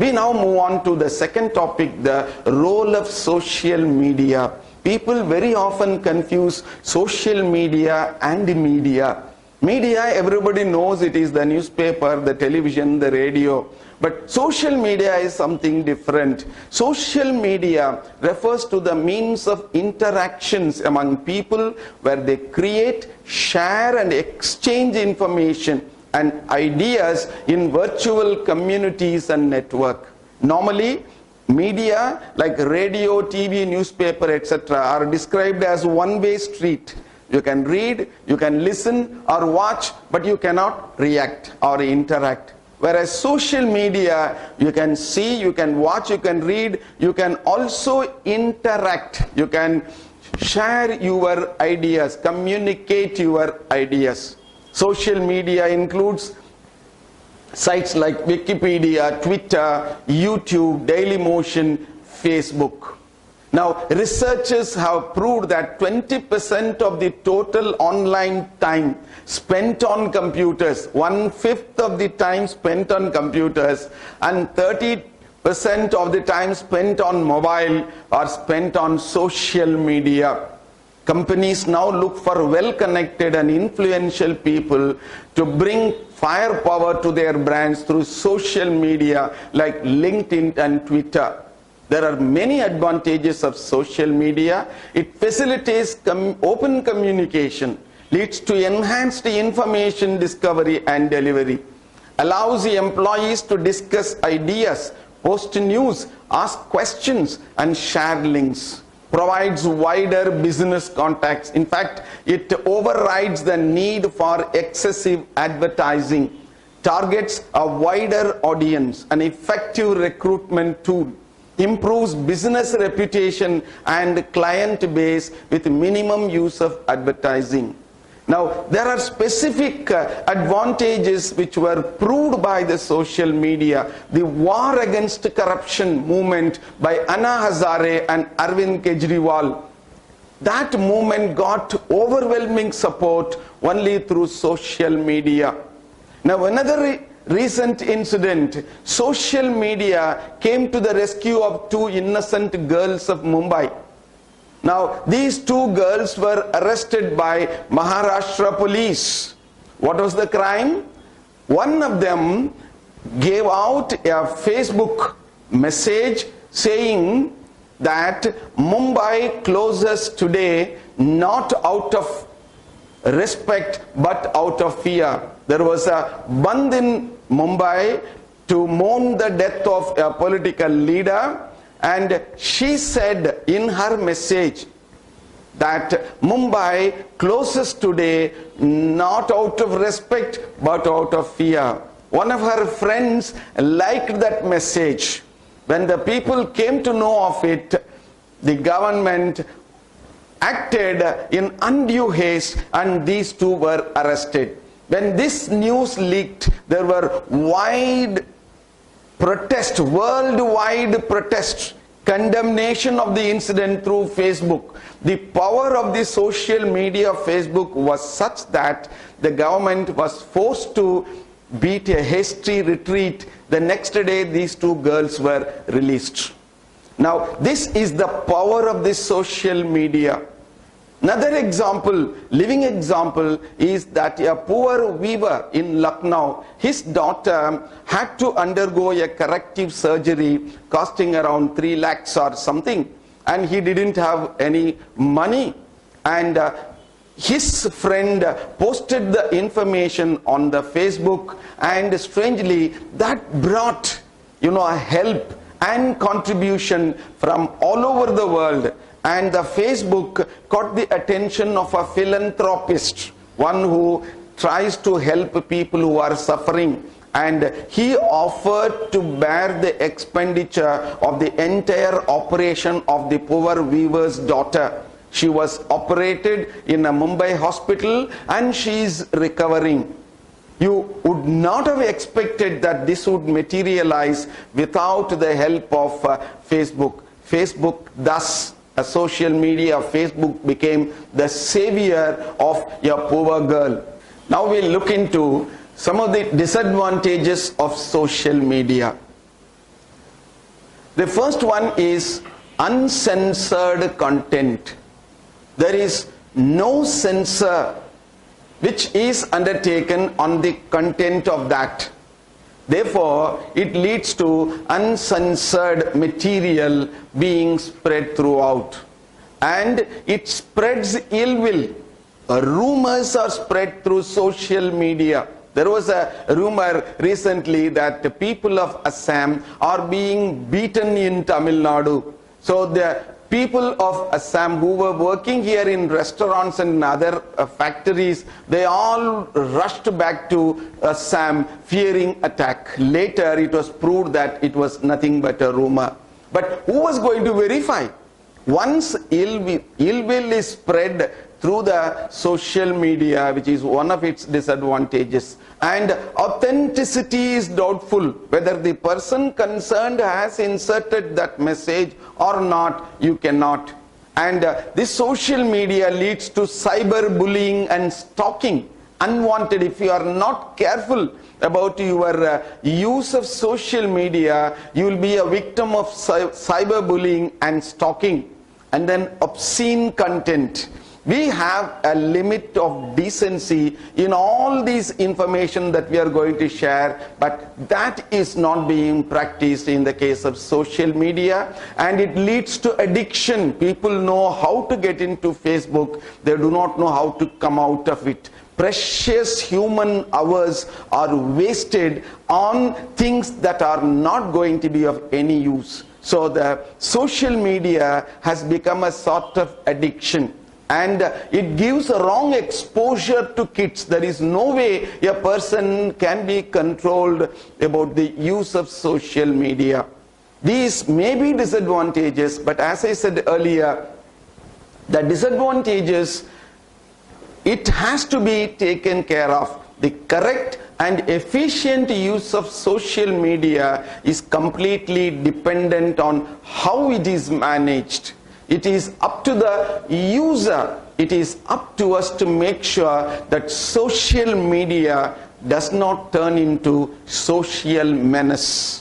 We now move on to the second topic, the role of social media. People very often confuse social media and media. Media, everybody knows it is the newspaper, the television, the radio. But social media is something different. Social media refers to the means of interactions among people where they create, share and exchange information and ideas in virtual communities and network. Normally, media like radio, TV, newspaper, etc. are described as one-way street. You can read, you can listen or watch, but you cannot react or interact. Whereas social media, you can see, you can watch, you can read, you can also interact. You can share your ideas, communicate your ideas. Social media includes sites like Wikipedia, Twitter, YouTube, Dailymotion, Facebook. Now, researchers have proved that 20% of the total online time spent on computers, 1/5 of the time spent on computers, and 30% of the time spent on mobile are spent on social media. Companies now look for well-connected and influential people to bring firepower to their brands through social media like LinkedIn and Twitter. There are many advantages of social media. It facilitates open communication, leads to enhanced information discovery and delivery, allows the employees to discuss ideas, post news, ask questions and share links, provides wider business contacts. In fact, it overrides the need for excessive advertising, targets a wider audience, an effective recruitment tool, improves business reputation and client base with minimum use of advertising. Now, there are specific advantages which were proved by the social media. The war against corruption movement by Anna Hazare and Arvind Kejriwal. That movement got overwhelming support only through social media. Now, another recent incident, social media came to the rescue of two innocent girls of Mumbai. Now, these two girls were arrested by Maharashtra police. What was the crime? One of them gave out a Facebook message saying that Mumbai closes today not out of respect but out of fear. There was a bandh in Mumbai to mourn the death of a political leader, and she said in her message that Mumbai closes today not out of respect but out of fear. One of her friends liked that message. When the people came to know of it, the government acted in undue haste and these two were arrested. When this news leaked, there were wide protest, worldwide protest, condemnation of the incident through Facebook. The power of the social media Facebook was such that the government was forced to beat a hasty retreat. The next day, these two girls were released. Now, this is the power of the social media. Another example, living example, is that a poor weaver in Lucknow, his daughter had to undergo a corrective surgery costing around 3 lakhs or something, and he didn't have any money. And his friend posted the information on the Facebook, and strangely that brought a help and contribution from all over the world. And the Facebook caught the attention of a philanthropist, one who tries to help people who are suffering, and he offered to bear the expenditure of the entire operation of the poor weaver's daughter. She was operated in a Mumbai hospital and she is recovering. You would not have expected that this would materialize without the help of Facebook. Facebook, thus a social media, Facebook became the savior of a poor girl. Now we'll look into some of the disadvantages of social media. The first one is uncensored content. There is no censor which is undertaken on the content of that. Therefore, it leads to uncensored material being spread throughout. And it spreads ill will. Rumors are spread through social media. There was a rumor recently that the people of Assam are being beaten in Tamil Nadu. So the people of Assam who were working here in restaurants and other factories, they all rushed back to Assam fearing attack. Later it was proved that it was nothing but a rumor. But who was going to verify? Once ill will is spread through the social media, which is one of its disadvantages, and authenticity is doubtful whether the person concerned has inserted that message or not, you cannot. And this social media leads to cyberbullying and stalking. Unwanted, if you are not careful about your use of social media, you will be a victim of cyberbullying and stalking. And then obscene content. We have a limit of decency in all these information that we are going to share, but that is not being practiced in the case of social media, and it leads to addiction. People know how to get into Facebook, they do not know how to come out of it. Precious human hours are wasted on things that are not going to be of any use. So the social media has become a sort of addiction. And it gives a wrong exposure to kids. There is no way a person can be controlled about the use of social media. These may be disadvantages, but as I said earlier, the disadvantages, it has to be taken care of. The correct and efficient use of social media is completely dependent on how it is managed. It is up to the user. It is up to us to make sure that social media does not turn into social menace.